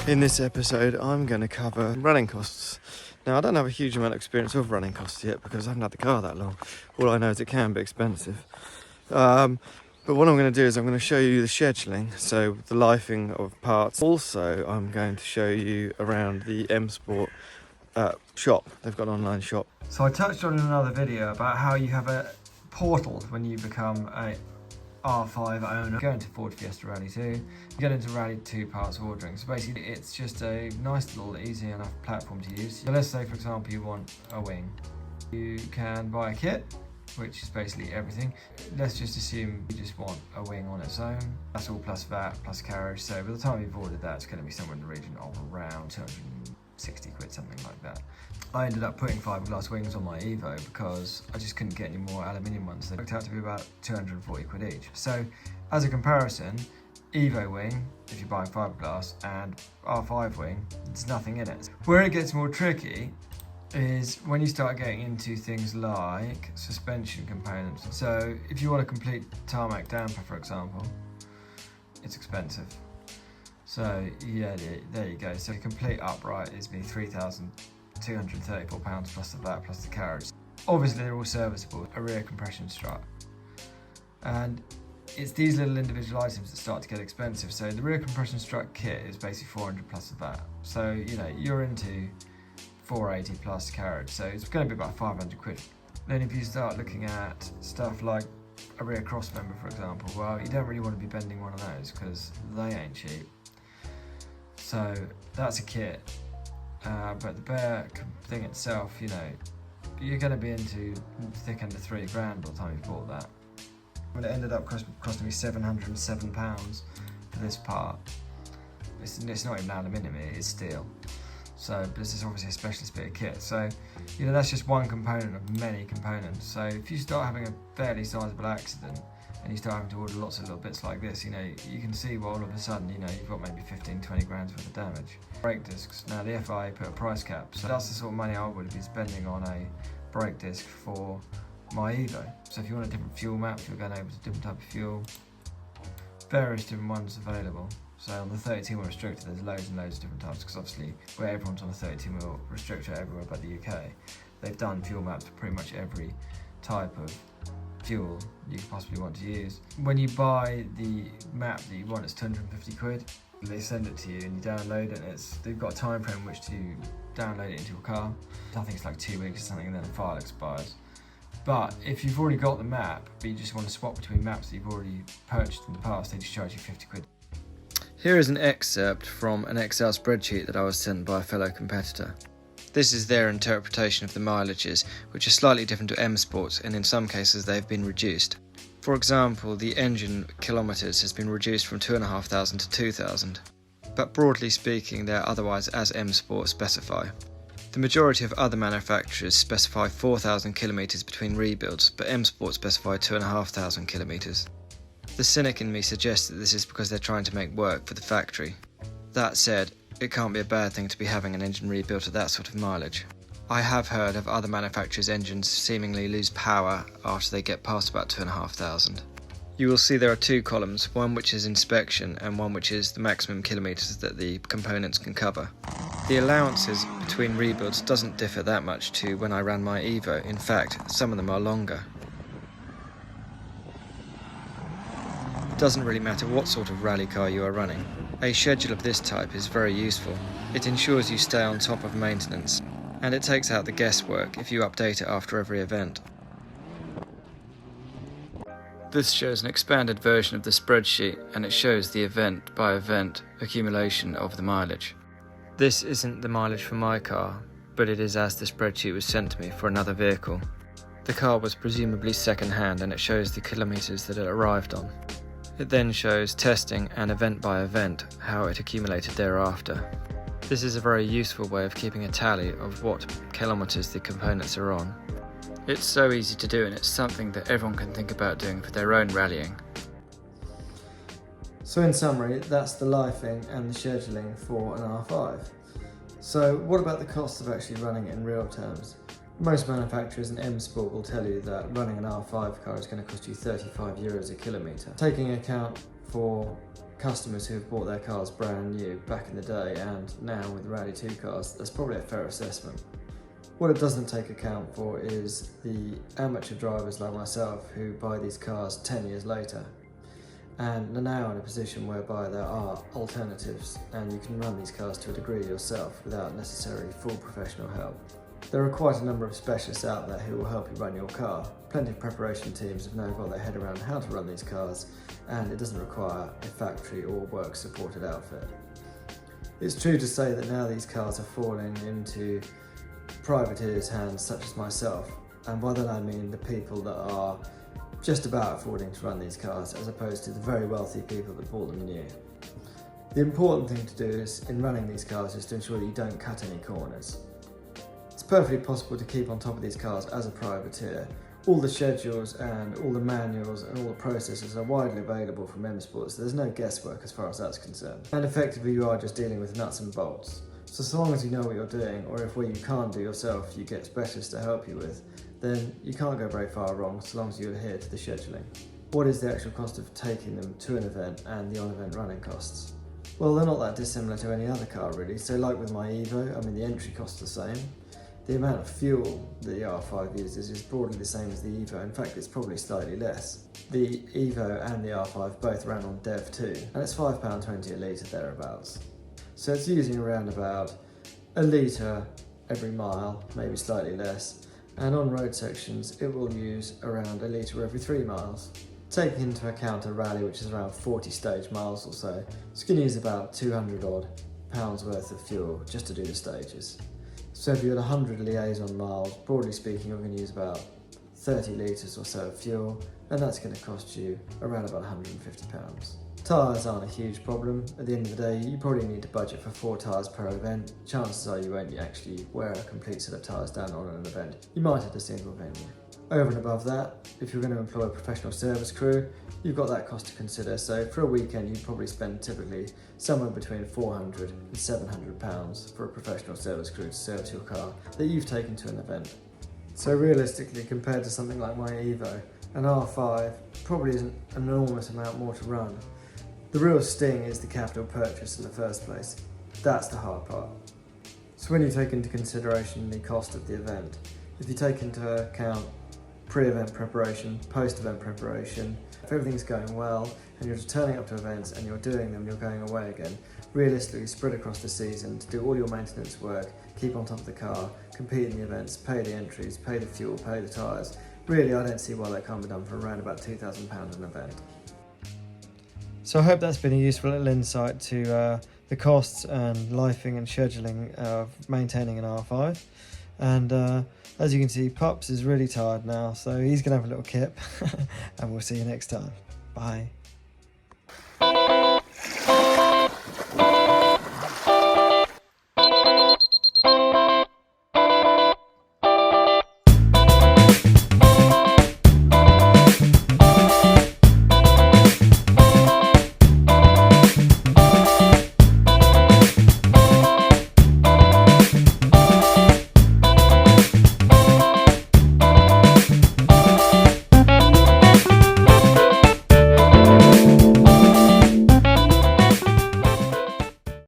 In this episode, I'm going to cover running costs. Now, I don't have a huge amount of experience of running costs yet because I haven't had the car that long. All I know is it can be expensive. But what I'm going to do is I'm going to show you the scheduling, so the lifing of parts. Also, I'm going to show you around the M Sport shop. They've got an online shop. So I touched on in another video about how you have a portal when you become a R5 owner. Go into Ford Fiesta Rally 2, you get into Rally 2 parts ordering. So basically it's just a nice little easy enough platform to use. So let's say for example you want a wing. You can buy a kit, which is basically everything. Let's just assume you just want a wing on its own. That's all plus VAT, plus carriage. So by the time you've ordered that, it's going to be somewhere in the region of around 260 quid, something like that. I ended up putting fiberglass wings on my Evo because I just couldn't get any more aluminium ones. They worked out to be about 240 quid each. So as a comparison, Evo wing, if you buy fiberglass, and R5 wing, there's nothing in it. Where it gets more tricky is when you start getting into things like suspension components. So if you want a complete tarmac damper, for example, it's expensive. So yeah, there you go. So a complete upright is me £3,234 plus the VAT plus the carriage. Obviously they're all serviceable. A rear compression strut, and it's these little individual items that start to get expensive. So the rear compression strut kit is basically 400 plus the VAT. So you know you're into 480 plus carriage. So it's going to be about 500 quid. Then if you start looking at stuff like a rear cross member, for example, well, you don't really want to be bending one of those because they ain't cheap. So that's a kit, but the bare thing itself, you know, you're going to be into thick under £3 grand by the time you've bought that. When it ended up costing me £707 for this part. It's not even aluminium, it is steel. So this is obviously a specialist bit of kit. So, you know, that's just one component of many components. So if you start having a fairly sizable accident and you start having to order lots of little bits like this, you know, you can see well, all of a sudden, you know, you've got maybe 15-20 grand's worth of damage. Brake discs. Now the FIA put a price cap, so that's the sort of money I would be spending on a brake disc for my Evo. So if you want a different fuel map, you're going over to a different type of fuel. Various different ones available. So on the 32mm restrictor, there's loads and loads of different types, because obviously where everyone's on a 32mm restrictor everywhere but the UK, they've done fuel maps for pretty much every type of fuel you could possibly want to use. When you buy the map that you want, it's 250 quid. They send it to you and you download it, and they've got a time frame in which to download it into your car. I think it's like 2 weeks or something, and then the file expires. But if you've already got the map, but you just want to swap between maps that you've already purchased in the past, they just charge you 50 quid. Here is an excerpt from an Excel spreadsheet that I was sent by a fellow competitor. This is their interpretation of the mileages, which are slightly different to M Sports, and in some cases they've been reduced. For example, the engine kilometres has been reduced from 2,500 to 2,000, but broadly speaking they are otherwise as M Sports specify. The majority of other manufacturers specify 4,000 kilometres between rebuilds, but M Sport specify 2,500 kilometres. The cynic in me suggests that this is because they're trying to make work for the factory. That said, it can't be a bad thing to be having an engine rebuilt at that sort of mileage. I have heard of other manufacturers' engines seemingly lose power after they get past about 2,500. You will see there are two columns, one which is inspection and one which is the maximum kilometres that the components can cover. The allowances between rebuilds doesn't differ that much to when I ran my Evo. In fact, some of them are longer. It doesn't really matter what sort of rally car you are running. A schedule of this type is very useful. It ensures you stay on top of maintenance, and it takes out the guesswork if you update it after every event. This shows an expanded version of the spreadsheet, and it shows the event by event accumulation of the mileage. This isn't the mileage for my car, but it is as the spreadsheet was sent to me for another vehicle. The car was presumably second-hand, and it shows the kilometres that it arrived on. It then shows testing and event by event how it accumulated thereafter. This is a very useful way of keeping a tally of what kilometres the components are on. It's so easy to do, and it's something that everyone can think about doing for their own rallying. So in summary, that's the lifing and the scheduling for an R5. So what about the cost of actually running it in real terms? Most manufacturers and M Sport will tell you that running an R5 car is going to cost you €35 a kilometre. Taking account for customers who have bought their cars brand new back in the day and now with Rally 2 cars, that's probably a fair assessment. What it doesn't take account for is the amateur drivers like myself who buy these cars 10 years later and are now in a position whereby there are alternatives and you can run these cars to a degree yourself without necessarily full professional help. There are quite a number of specialists out there who will help you run your car. Plenty of preparation teams have now got their head around how to run these cars, and it doesn't require a factory or work supported outfit. It's true to say that now these cars are falling into privateers' hands such as myself, and by that I mean the people that are just about affording to run these cars as opposed to the very wealthy people that bought them new. The important thing to do is, in running these cars, is to ensure that you don't cut any corners. It's perfectly possible to keep on top of these cars as a privateer. All the schedules and all the manuals and all the processes are widely available from M Sports, so there's no guesswork as far as that's concerned. And effectively you are just dealing with nuts and bolts. So long as you know what you're doing, or if what you can't do yourself you get specialists to help you with, then you can't go very far wrong so long as you adhere to the scheduling. What is the actual cost of taking them to an event and the on-event running costs? Well, they're not that dissimilar to any other car really. So like with my Evo, I mean the entry cost's the same. The amount of fuel that the R5 uses is broadly the same as the Evo. In fact, it's probably slightly less. The Evo and the R5 both ran on Dev 2, and it's £5.20 a litre thereabouts. So it's using around about a litre every mile, maybe slightly less, and on road sections it will use around a litre every 3 miles. Taking into account a rally which is around 40 stage miles or so, it's going to use about 200 odd pounds worth of fuel just to do the stages. So if you had 100 liaison miles, broadly speaking you're going to use about 30 litres or so of fuel, and that's going to cost you around about £150. Tyres aren't a huge problem. At the end of the day, you probably need to budget for 4 tyres per event. Chances are you won't actually wear a complete set of tyres down on an event. You might at a single venue. Over and above that, if you're going to employ a professional service crew, you've got that cost to consider. So for a weekend, you'd probably spend typically somewhere between £400 and £700 for a professional service crew to service your car that you've taken to an event. So realistically, compared to something like my Evo, an R5 probably isn't an enormous amount more to run. The real sting is the capital purchase in the first place. That's the hard part. So when you take into consideration the cost of the event, if you take into account pre-event preparation, post-event preparation, if everything's going well and you're just turning up to events and you're doing them, you're going away again, realistically spread across the season to do all your maintenance work, keep on top of the car, compete in the events, pay the entries, pay the fuel, pay the tyres. Really, I don't see why that can't be done for around about £2,000 an event. So I hope that's been a useful little insight to the costs and lifing and scheduling of maintaining an R5. And as you can see, Pups is really tired now, so he's going to have a little kip and we'll see you next time. Bye.